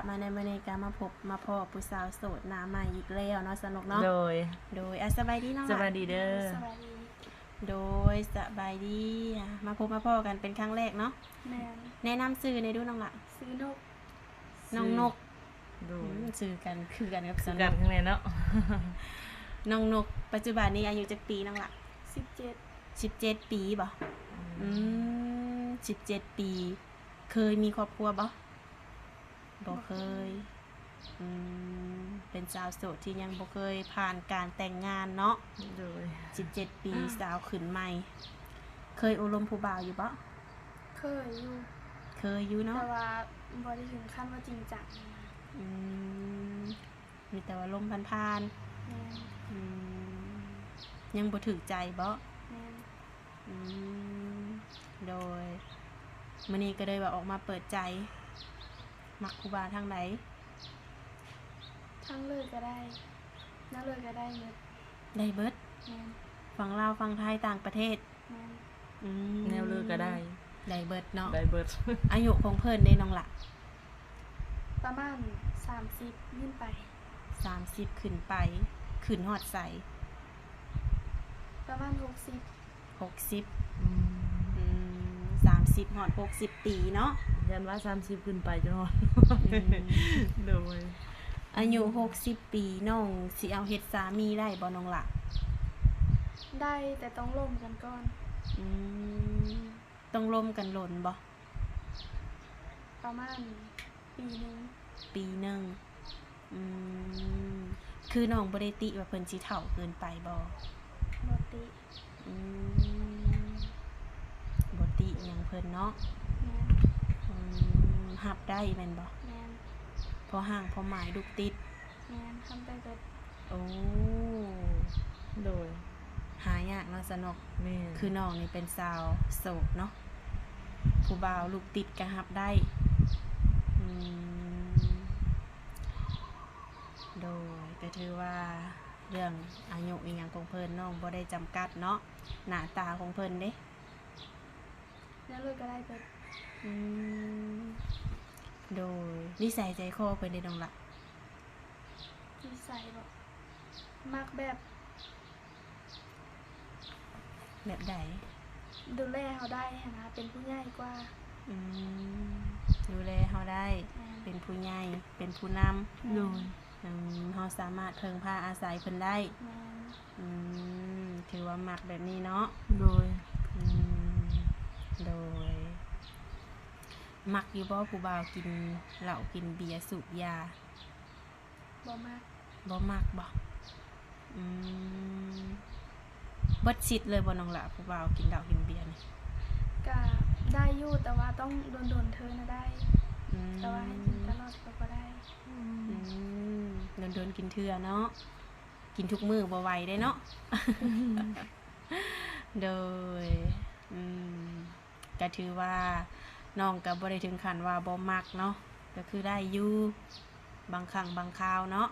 มาในมื้อนี้ก็มาพบมาพ้อผู้สาวโสดหน้าใหม่อีกแล้วเนาะสนุกเนาะโดยสบายดีเนาะ สวัสดีเด้อ สวัสดี โดยสบายดีมาพบมาพ้อกันเป็นครั้งแรกเนาะ แมน แนะนำชื่อในดูน้องละ ซื้อนก น้องนก โดย ชื่อกันคือกันกับส คือ นุ กัน ก ข้างในเนาะ น้องนกปัจจุบันนี้อายุจักปีน้องละ 17 17 ปีบ่17 ปี เคยมีครอบครัวบ่บ่เคยเป็นสาวโสดที่ยังบ่เคยผ่านการแต่งงานเนาะ โดย 17 ปีสาวขึ้นใหม่ เคยอบรมผู้บ่าวอยู่บ่ เคยอยู่ เคยอยู่เนาะ แต่ว่าบ่ได้ถึงขั้นว่าจริงจังนะ อืมมีแต่ว่าลมผ่าน แมน ๆยังบ่ถึกใจบ่ แมน อืมโดยมื้อนี้ก็เลยว่าออกมาเปิดใจ มักผู้บ่าวทางใด ทั้งเลยก็ได้นั่เลยก็ได้เงิน ได้เบิด แมน ฝั่งลาวฝั่งไทยต่างประเทศ แมน อืม แนวเลือกก็ได้ ได้เบิดเนาะ ได้เบิด อายุของเพิ่นได้น้องละ ประมาณ30ยื่นไป 30ขึ้นไปขึ้นฮอดใส ประมาณ60 อืม 30ฮอด60 ปีเนาะ ยันว่า30ขึ้นไปจนฮอด อืม โดย อายุ60 ปีน้องสิเอาเฮ็ดสามีได้บ่น้องละ 60ได้แต่ต้องร่วมกันก่อน อืมต้องร่วมกันหล่นบ่ ประมาณปีหนึง ปีหนึงอืมคือน้องบ่ได้ติว่าเพิ่นสิเฒ่าเกินไปบ่ บ่ติ อืมบ่ติหยังเพิ่นเนาะ แมน รับได้แม่นบ่ แมน พอห่างพอหมายลูกติด แมนทำได้เบิด โอ้ โดย หายากเนาะสนก แม่ คือน้องนี่เป็นสาวโสดเนาะผู้บ่าวลูกติดก็รับได้อืมโดยก็ถือว่าเรื่องอายุอีหยังของเพิ่นน้องบ่ได้จำกัดเนาะหน้าตาของเพิ่นเด้ นั่นเลยก็ได้เบิด อืมโดยนิสัยใจคอเพิ่นได้น้องละ นิสัยบ่มักแบบ แบบใด ดูแลเขาได้หั้นนะเป็นผู้ใหญ่กว่า อืมดูแลเฮาได้ แม่น เป็นผู้ใหญ่เป็นผู้นำ โดย เฮาสามารถเพิ่งพาอาศัยเพิ่นได้ แม่น ถือว่ามักแบบนี้เนาะ โดย อืมโดย มักอยู่บ่ผู้บ่าวกินเหล้ากินเบียร์สูบยา บ่มัก บ่มักบ่อืมเบิดสิทธิ์เลยบ่น้องละผู้บ่าวกินเหล้ากินเบียร์นี่ ก็ได้อยู่แต่ว่าต้องโดนๆเธอนะได้ อืม แต่ว่าให้กินตลอดก็บ่ได้ โดนกินเทื่อเนาะกินทุกมื้อบ่ไหวได้เนาะ โดยก็ถือว่าน้องก็บ่ได้ถึงขั้นว่าบ่มักเนาะก็คือได้อยู่บางครั้งบางคราวเนาะ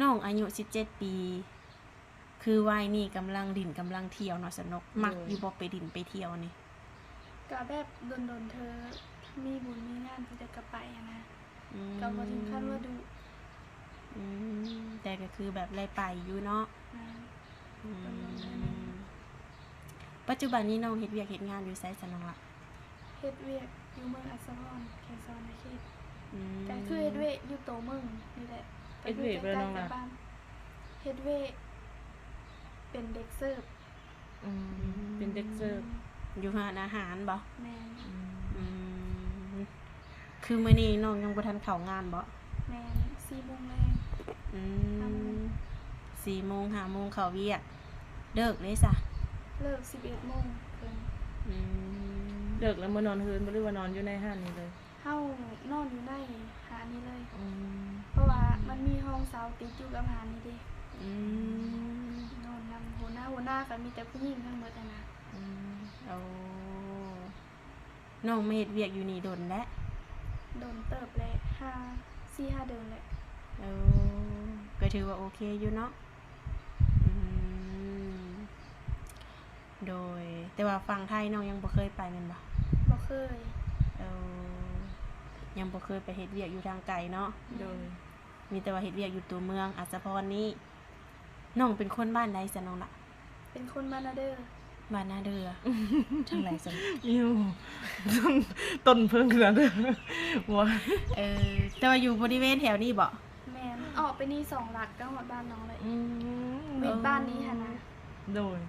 น้องอายุ17 ปี คือวัยนี้กำลังดิ่นกำลังเที่ยวเนาะสนุกมักอยู่บ่ไปดิ่นไปเที่ยวนี่ ก็แบบโดนๆเธอมีบุญมีงานที่จะกลับไปอะนะ อืม ก็บ่ถึงขั้นว่าดุ แต่ก็คือแบบไล่ไปอยู่เนาะ นะ อืมปัจจุบันนี้น้องเฮ็ดเวียกเฮ็ดงานอยู่ไสสนองล่ะ เฮ็ดเวียกอยู่เมืองอัสสวรแคนซอนนะเขต อืม ก็คือเฮ็ดเวียกอยู่โตเมืองนี่แหละ เฮ็ดเวียกไปน้องล่ะ บ้านเฮ็ดเวียกเป็นเด็กเสิร์ฟ อืมเป็นเด็กเสิร์ฟ อยู่ร้านอาหารบ่ แม่น อืมคือมื้อนี้น้องยังบ่ทันเข้างานบ่ แม่น4 โมงแรง อื ห้าโมง ม4 โมง 5 โมงเข้าเวียกเลิกเลยซะ เลิก11 โมงเพิ่น อืม เลิกแล้วมานอนเฮือนบ่หรือว่านอนอยู่ในห้างนี่เลย เฮานอนอยู่ในหานี้เลย อืม เพราะว่ามันมีห้องเสาติดอยู่กับหานี้เด้ อืม นอนนำหัวหน้าก็มีแต่ผู้หญิงทั้งหมดอะนะ อืม เอาน้องมาเฮ็ดเวียกอยู่นี่โดนแล้ว โดนเติบเลย4-5 เดือนแหละ เอาก็ถือว่าโอเคอยู่เนาะอืมโดย แต่ว่าฝั่งไทยน้องยังบ่เคยไปแม่นบ่ บ่เคย เอา ยังบ่เคยไปเฮ็ดเวียกอยู่ทางไกลเนาะ โดย มีแต่ว่าเฮ็ดเวียกอยู่ตัวเมืองอัศพรนี่น้องเป็นคนบ้านใดซะน้องล่ะ เป็นคนบ้านนาเด้อ บ้านนาเดือ ทางไหนซั่น อยู่ต้นเพิ่งนะเด้อว่า แต่ว่าอยู่บริเวณแถวนี้บ่ แม่นออกไปนี่2หลักก็ฮอดบ้านน้องเลย อืม มิดบ้านนี้หั่นนะ โดย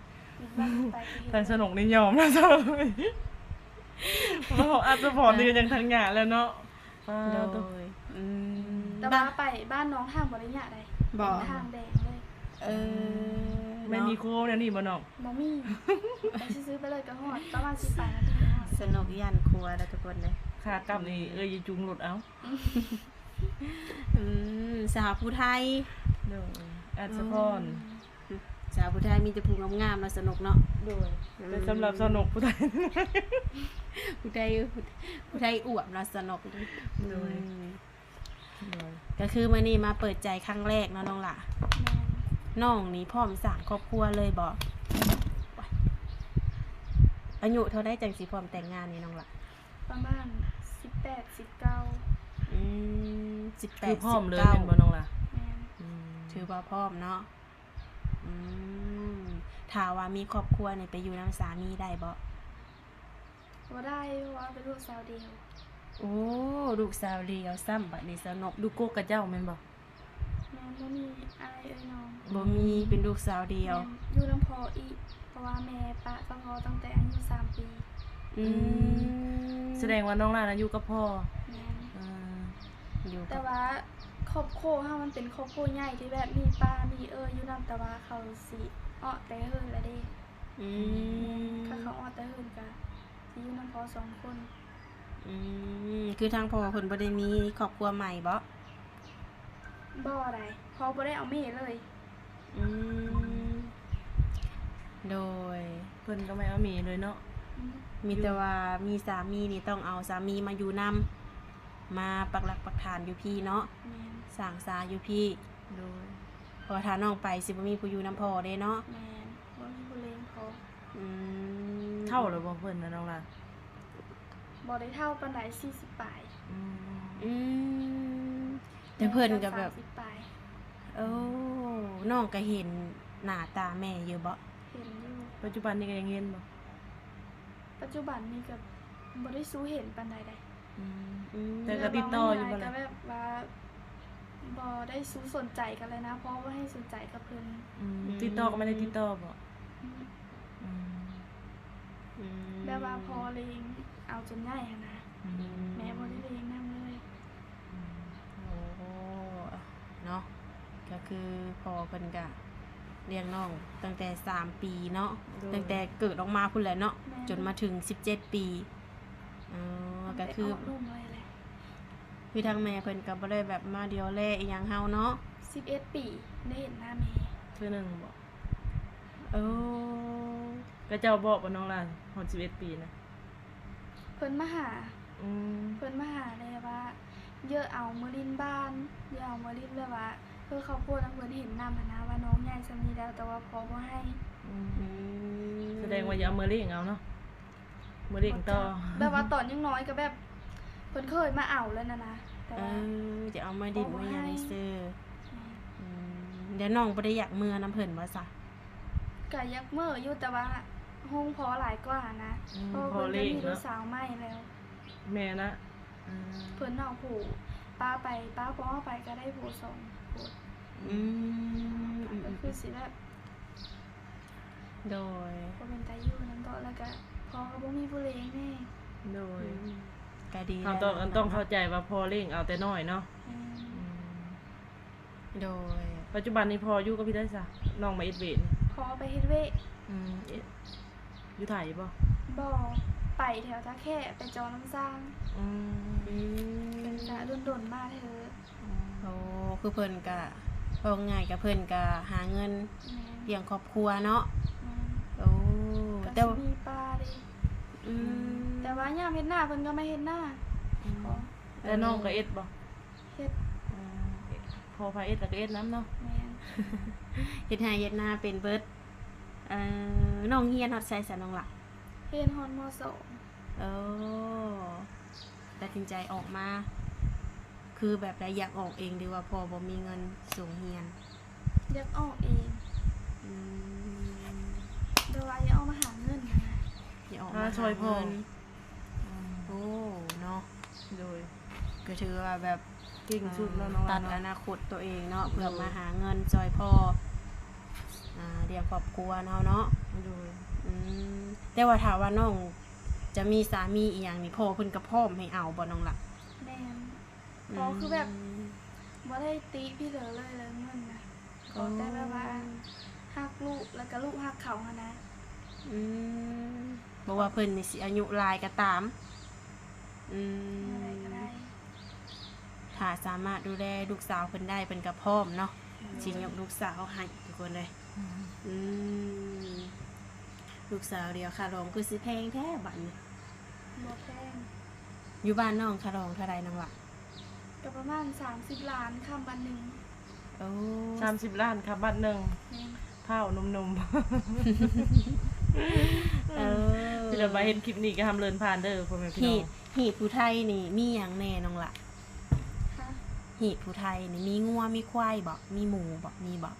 มิดบ้านนี้ไปที่ แต่สนุกนี่ยอมนะจ๊ะเพราะอาจจะพอดียังทันงานแล้วเนาะ โด ตัวย แต่ว่าไปบ้านน้องทางบ่ได้ยะใด บ่ ทางแดงเลย เออ ไม่มีโค้งเนี่ยนี่บ่น้อง บ่มีไปซื้อไปเลยก็ฮอดประมาณ18นาทีก็ฮอด สนุกย่านครัวแล้วทุกคนเลย ขากลับนี่อย่าจุงหลุดเอา สาวผู้ไทย โดยอาจจะพร สาวผู้ไทยมีแต่ผู้งามๆเนาะสนุกเนาะ โดยแต่สำหรับสนุกผู้ใด ผู้ไทยผู้ไทยอวบเนาะสนุก โดย ก็คือมื้อนี้มาเปิดใจครั้งแรกเนาะน้องล่ะ แม่น น้องนี่พร้อมสร้างครอบครัวเลยบ่อายุเท่าได้จังสิพร้อมแต่งงานนี่น้องล่ะ ประมาณ18 19 18 คือพร้อมเลย 19 เป็นบ่น้องล่ะ แม่น ถือว่าพร้อมเนาะถ้าว่ามีครอบครัวนี่ไปอยู่นำสามีได้บ่ บ่ได้เพราะว่าเป็นลูกสาวเดียว โอ้ลูกสาวเดียวซ้ำบัดนี้สนุก ดูโกกกับเจ้าแม่นบ่ แม่นบ่มีอายเอ้ยน้อง บ่มีเป็นลูกสาวเดียว แม่นอยู่น้ำพออีกเพราะว่าแม่ปะกับพ่อตั้งแต่อายุ3 ปี แสดงว่าน้องล่ะน่ะอยู่กับพ่อ แม่น อยู่ แต่ กับ ว่าครอบครัวเฮามันเป็นครอบครัวใหญ่ที่แบบมีป้ามีอยู่นำแต่ว่าเขาสิอ้อแต่เฮินละเด้ อืม ถ้าเขาอ้อแต่เฮินก็สิอยู่นำพอ2 คน คือทางพ่อเพิ่นบ่ได้มีครอบครัวใหม่บ่ บ่ได้พอบ่ได้เอาแม่เลย อืมโดย เพิ่นก็ไม่เอามีเลยเนาะ อืม มีแต่ว่ามีสามีนี่ต้องเอาสามีมาอยู่นำมาปักหลักปักฐานอยู่พี่เนาะ แม่น สร้างสาอยู่พี่ โดย เพอถ้าน้องไปสิบ่มีผู้อยู่นำพ่อเด้เนาะ แม่นบ่มีผู้เลี้ยงพอ อืม เท่าแล้วบ่เพิ่นน่ะน้องล่ะ บ่ได้เท่าปานใด40ปลาย อืม อืมแต่เพิ่นก็แบบ 30ปลาย โอ้น้องก็เห็นหน้าตาแม่อยู่บ่ เห็นอยู่ ปัจจุบันนี้ก็ยังเห็นบ่ ปัจจุบันนี้ก็บ่ได้สู้เห็นปานใด อืม อืม แต่ก็ติดต่ออยู่บ่ ก็ ล่ะ แบบว่าบ่ได้สู้สนใจกันเลยนะ เพราะว่าให้สนใจกับเพิ่น ติดต่อก็ไม่ได้ติดต่อบ่ อืม อืม อืม แบบว่าพอเลี้ยงเอาจนใหญ่หั้นนะ อืม แม่บ่ได้เลี้ยงนำเลย โอ้เนาะก็คือพอเพิ่นก็เลี้ยงน้องตั้งแต่3 ปีเนาะตั้งแต่เกิดออกมาพุ่นแหละเนาะจนมาถึง17 ปีอ๋อก็คือ ตั้งแต่กลูกเลยแหละ คือทางแม่เพิ่นก็บ่ได้แบบมาเดียวแลอีหยังเฮาเนาะ 11 ปีได้เห็นหน้าแม่ เทื่อหนึงบ่ โอ้ ก็เจ้าบอกว่าน้องล่ะฮอด11ปีนะ เพิ่นมาหา อืม เพิ่นมาหาเลยว่าเยอะเอามาลินบ้านเยอะเอามาลินแบบว่าเพื่อเขาพูดแล้วเพิ่นเห็นนำนะว่าน้องใหญ่ซำนี้แล้วแต่ว่าพอบ่ให้ อืม อืม แสดงว่าอย่าเอามือเลี้ยงเอาเนาะมือเลี้ยงต่อ แบบว่าตอนยังน้อยก็แบบเพิ่นเคยมาเอาแล้วนะแต่ เอ ว่า อจะเอามาดิน เอา มา ไว้ หยังนี่ซื่ออืมเดี๋ยวน้องบ่ได้อยากเมือน้ำเพิ่นว่าซะ ก็ยักเมื่ออยู่แต่ว่าห้องพอหลายกว่านะ อืม เพราะ พอ เพิ่น เลี้ ได้ ยง มีลู เนาะ กสาวใหม่แล้ว แม่นะอืม เพิ่นเอาผู้ป้าไปป้าพอไปก็ได้ผู้ส่งผู้ อืม ก็คือสิแบบ โดย บ่เป็นตาอยู่นำต่อแล้วก็พอก็บ่มีผู้เลี้ยงแน่ โดย ก็ดี เขา แล้ว ต้องเข้าใจว่าพอเลี้ยงเอาแต่น้อยเนาะ อืม อืม โดย ปัจจุบันนี้พออยู่กับพี่ได้ซะน้องมาเอ็ดเวน พอไปเฮ็ดเวะ เอ็ดอยู่ไทยบ่ บ่ไปแถวท่าแค่ไปจอน้ำสร้าง อืม อืม เป็นกะโดนๆมาเถอะ โอ้คือเพิ่นก็พอง่ายกับเพิ่นก็หาเงิน แม่น เลี้ยงครอบครัวเนาะ แม่น โอ้ ก็ แต่ สิ ว่า มีป้าเด้ อืม แต่ว่ายามเฮ็ดหน้าเพิ่นก็ไม่เฮ็ดหน้าขอ แล้วน้องก็เอ็ดบ่ เฮ็ด อืมพอพาเอ็ดแล้วก็เอ็ดน้ำเนาะ แม่น เฮ็ดให้เฮ็ดหน้าเป็นเบิดน้องเฮียนฮอดไสซะน้องล่ะ เฮ็ดฮอดม โอ้ตัดสินใจออกมา 2 คือแบบใดอยากออกเองหรือว่าพอบ่มีเงินส่งเรียน อยากออกเอง อืม โดยว่าอยากออกมาหาเงินนะ อยากออก อ่า มา ช่วยพ่อ หาเงินโอ้เนาะ โดย ก็ถือว่าแบบ เก่งสุดแล้วน้อง ตั ลา ดอ เนาะ นาคตตัวเองเนาะเพื่อมาหาเงินจอยพ่อเลี้ยงครอบครัวเนาะเนาะ โดย อืมแต่ว่าถามว่าน้องจะมีสามีอีหยังนี่พ่อเพิ่นก็พร้อมให้เอาบ่น้องล่ะ แม่นพอคือแบบบ่ได้ติพี่เหลือเลยเงินนะขอแต่แบบว่าฮักลูกแล้วก็ลูกฮักเขาอะนะ อืมบ่ว่าเพิ่นนี่สิอายุหลายก็ตามอืม อะไรก็ได้ ถ้าสามารถดูแลลูกสาวเพิ่นได้เพิ่นก็พร้อมเนาะสิยกลูกสาวให้ทุกคนเลยอืมลูกสาวเดียวค่ารองคือสิแพงแท้บัดนี้ บ่แพง อยู่บ้านน้องค่ารองเท่าใดน้องล่ะ ก็ประมาณ30 ล้านคำวันหนึง โอ้ 30 ล้านครับบัตรหนึ่ง แม่น เผาหนุ่ม เออ ๆที่เรามาเห็นคลิปนี้ก็ทำเลินผ่านเด้อพ่อแม่พี่น้ หี อง ดหีดผู้ไทยนี่มีหยังแน่น้องล่ะ ค่ะ หีดผู้ไทยนี่มีงัวมีควายบ่มีหมูบ่มีบ่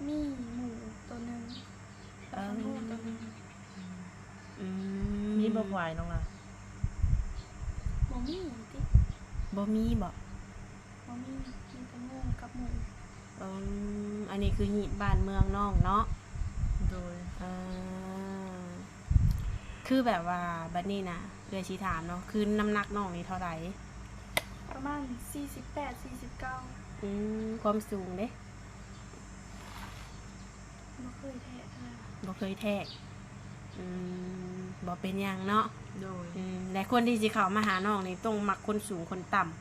มีหมูตัวหนึง เออ หมูตัวหนึง อื มีบ่ควายน้องล่ะ บ่มีติ บ่มีบ่ บ่มีแต่หมูกับหมู อันนี้คือหีดบ้านเมืองน้องเนาะ โดย เออคือแบบว่าบัดนี้นะเรือชีถามเนาะคือน้ำหนักน้องนี่เท่าไหร่ ประมาณ48 49 ความสูงเด้ บ่เคยแท้เท่าไหร่ บ่เคยแทกบ่เป็นหยังเนาะ โดย และคนที่สิเข้ามาหาน้องนี่ต้องมักคนสูงคนต่ำ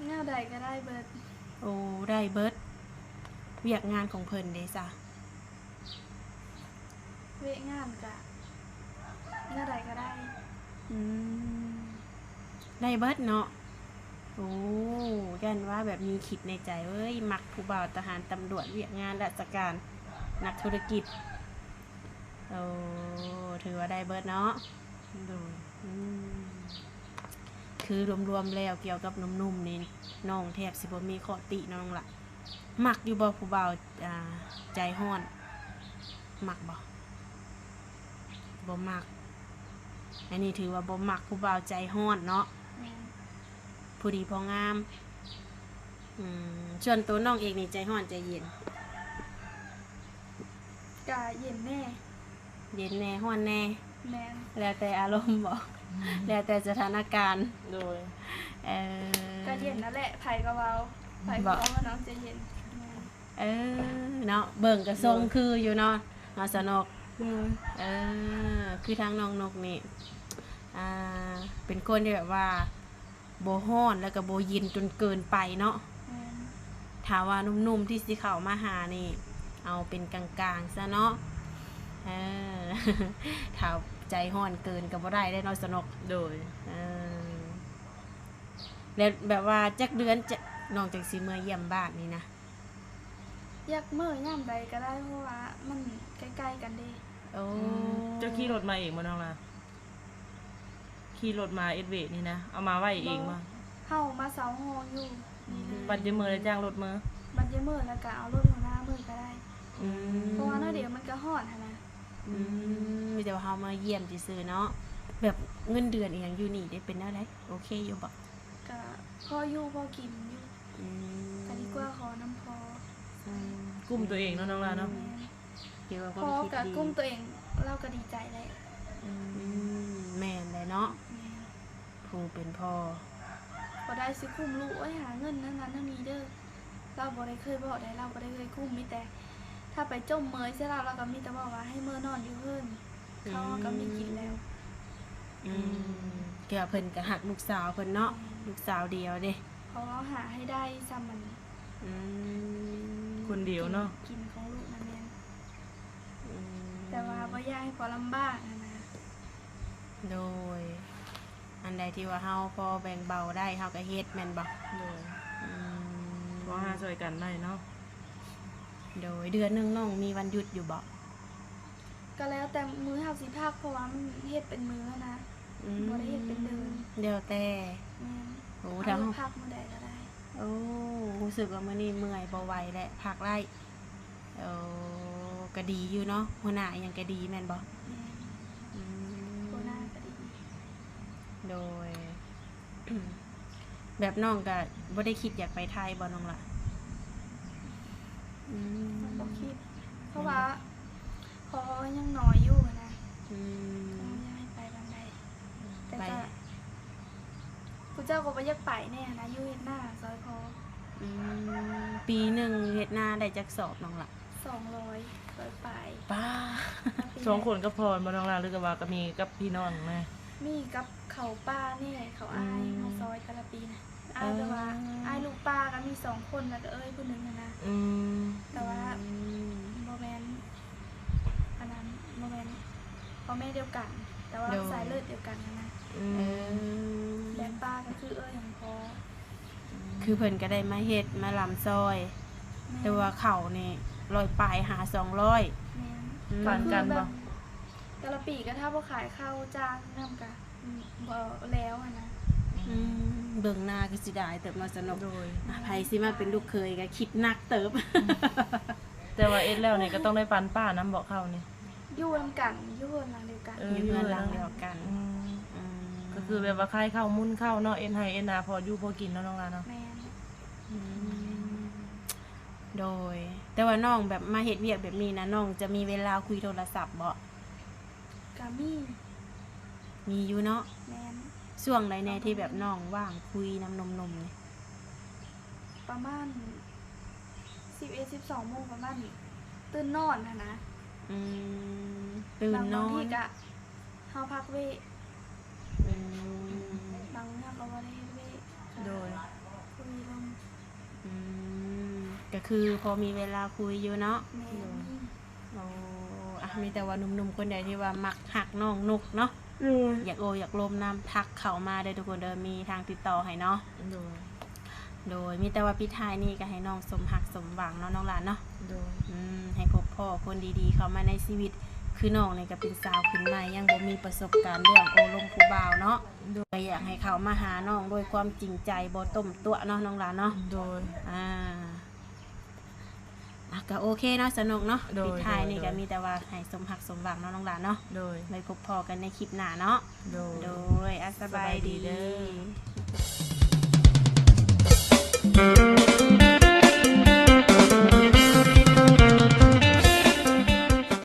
แนวใดก็ได้เบิด โอ้ได้เบิดเวียกงานของเพิ่นเด้จ้ะ เวะงานกะแนวใดก็ได้ ได้เบิดเนาะโอ้กันว่าแบบมีคิดในใจเว้ยมักผู้บ่าวทหารตำรวจเวียกงานราชการนักธุรกิจโอ้ถือว่าได้เบิดเนาะ โดย อืมคือรวมๆแล้วเกี่ยวกับหนุ่มๆนี่น้องแทบสิบ่มีข้อติน้องล่ะมักอยู่บ่ผู้บ่าวใจฮ้อนมักบ่มักอันนี้ถือว่าบ่มักผู้บ่าวใจฮ้อนเนาะ แม่น ผู้ดีพองามส่วนตัวน้องเองนี่ใจฮ้อนใจเย็น กะเย็นแน่ เย็นแน่ฮ้อนแน่ แม่น แล้วแต่อารมณ์บ่แล้วแต่สถานการณ์ โดย เออ ก็เย็นนั่นแหละไผก็เว้าไผก็ บ่ เว้าว่าน้องจะเย็นแม่น เออเนาะเบิ่งกระทรงคืออยู่เนาะเนาะสนก โดย คือทางน้องนกนี่เป็นคนที่แบบว่าโบฮ้อนแล้วก็โบเยินจนเกินไปเนาะ แม่น ถามว่านุ่มๆที่สิเข้ามาหานี่ เอาเป็นกลางๆซะเนาะเออ ถ้าใจฮ้อนเกินก็บ่ได้ได้เนาะสนก โดย เออแล้วแบบว่าจักเดือนจะน้องจังสิเมื่อเยี่ยมบ้านนี่นะ อยากมื้อยามใดก็ได้เพราะว่ามันใกล้ๆกันเด้ โอ้ เจ้าขี่รถมาเองบ่น้องล่ะขี่รถมาเอสเวนี่นะเอามาไว้เองบ่ เฮามาเซาฮออยู่นี่เลย บัดเดี๋ยวมื้อได้จ้างรถมา บัดยามมื้อแล้วก็เอารถหัวหน้ามื้อก็ได้ เพราะว่าน้อยเดี๋ยวมันก็ฮอดหั่นนะ มีแต่ว่าเฮามาเยี่ยมซื่อๆเนาะแบบเงินเดือนอีหยังอยู่นี่ได้เป็นแนวใดโอเคอยู่บ่ ก็พออยู่พอกินอยู่ อืม ก็ดีกว่าขอน้ำพอ กุ้มตัวเองเนาะน้องล่ะเนาะ แม่น เกี่ยวกับค พ วา อ มคิด กับ ดี กุ้มตัวเองเราก็ดีใจเลย แม่นเลยเนาะ แม่น ผู้เป็นพ่อ บ่ได้สิคุ้มลูกไว้หาเงินนั้นนั้นเท่านี้เด้อเราบ่ได้เคยบอกได้เราบ่ได้เคยคุ้มมีแต่ ถ้าไปจมเมยใช่เราก็มีแต่บอกว่าให้เมื่อนอนอยู่เพิ่นเขาก็มีกินแล้ว เกี่ยวกับเพิ่นก็หักลูกสาวเพิ่นเนาะลูกสาวเดียวเด้ เพราะว่าหาให้ได้ซ้ำมัน อืม คนเดียวเนาะ กินของลูกนั่นแม่น อืม แต่ว่าบ่อยากให้พอลำบากนะ โดย อันใดที่ว่าเฮาพอแบ่งเบาได้เฮาก็เฮ็ดแม่นบ่ โดย อืม บ่หาช่วยกันได้เนาะ โดยเดือนหนึงน้องมีวันหยุดอยู่บ่ ก็แล้วแต่มื้อเฮาสิพักเพราะว่ามันเฮ็ดเป็นมื้อนะ บ่ได้เฮ็ดเป็นเดือน เดี๋ยวแต่ แม่น โอ้ เอา ถ้า ไว้ เฮา พักมื้อใดก็ได้ โอ้รู้สึกว่ามื้อนี้เมื่อยบ่ไหวแล้วพักไล่โอ้ก็ดีอยู่เนาะหัวหน้าอิหยังก็ดีแม่นบ่ แม่น อืม โคหน้าก็ดี โดย แบบน้องก็บ่ได้คิดอยากไปไทยบ่น้องล่ะอืม มันบ่คิด เพราะว่าพอยังน้อยอยู่นะ อืม ยังไม่ไปบันไดแต่ ไป ก็ผู้เจ้าก็บ่อยากไปแน่นะอยู่เฮ็ดหน้าซอยพอ อืมปีหนึ่งเฮ็ดนาได้จักสอบน้องล่ะ 200ไป ป้า สองคนก็พอบ่น้องลาหรือก็ว่าก็มีกับพี่น้องแม่ มีกับเขาป้านี่เขาอาย อืม มาซอยแต่ละปีนะอายแต่ว่าอายลูกป้าก็มี2คนแล้วก็เอ้ยผู้หนึงนะ อืม แต่ว่า อืม โมเมนอันนั้นโมเมนพ่อแม่เดียวกัน แต่ว่าสายเลือดเดียวกันนะ อื เอ ม อ แดนป้าก็คือเอ้ยของพ่อ คือเพิ่นก็ได้มาเฮ็ดมาลำซอย แต่ว่าเขานี่ลอยปลายหา200 แม่น ปานกันบ่ แต่ละปีก็ถ้าบ่ขายข้าวจ้างนำกะบ่แล้วอะนะ อืมเบิ่งหน้าก็สิได้เติบมาสนุก โดย ไผสิมาเป็นลูกเคยก็คิดหนักเติบ แต่ว่าเอ็ดแล้วนี่ก็ต้องได้ปันป้าน้ำบอกเข้านี่ อยู่นำกันอยู่หลังเดียวกัน อยู่เรือนหลังเดียวกัน อืม อืม ก็คือแบบว่าคายเข้ามุ่นเข้าเนาะเอ็นไฮเอ็นนาพออยู่พอกินเนาะน้องลาเนาะ แม่น อืมโดย แต่ว่าน้องแบบมาเฮ็ดเวียกแบบนี้นะน้องจะมีเวลาคุยโทรศัพท์บ่ กามี มีอยู่เนาะ แม่น ช่วงใดแน่ที่แบบน้องว่างคุยน้ำนมๆนี่ ประมาณ11-12 โมงประมาณนี้ตื่นนอนนะ อืมตื่นนอบ างที น ก็เฮาพักเวท อืม บางเรื่องก็บ่ได้เฮ็ดเวท โดย คุยลง อืมก็คือพอมีเวลาคุยอยู่เนาะ แม่นี่ โอ้อะมีแต่ว่าหนุ่มๆคนใดที่ว่ามักหักน้องนุกเนาะอยากโออยากลมน้ำทักเข้ามาได้ทุกคนเดิมมีทางติดต่อให้เนาะ โดย โดยมีแต่ว่าพี่ทายนี่ก็ให้น้องสมหักสมหวังเนาะน้องหลานเนาะ โดย ให้พบพ่อคนดีๆเข้ามาในชีวิต คือน้องเนี่ยก็เป็นสาวขึ้นใหม่ยังบ่มีประสบการณ์เรื่องโอลมผู้บ่าวเนาะโดยอยากให้เขามาหาน้องด้วยความจริงใจบ่ต้มตัวเนาะน้องหลานเนาะ โดย ก็โอเคเนาะสนุกเนาะ โดย ปิดท้ายนี่ โดย ก็มีแต่ว่าให้สมหักสมหวังเนาะน้องหลานเนาะ โดย ไว้พบพอกันในคลิปหน้าเนาะ โดย โดยสบายดี สบายดีเด้ เด้อ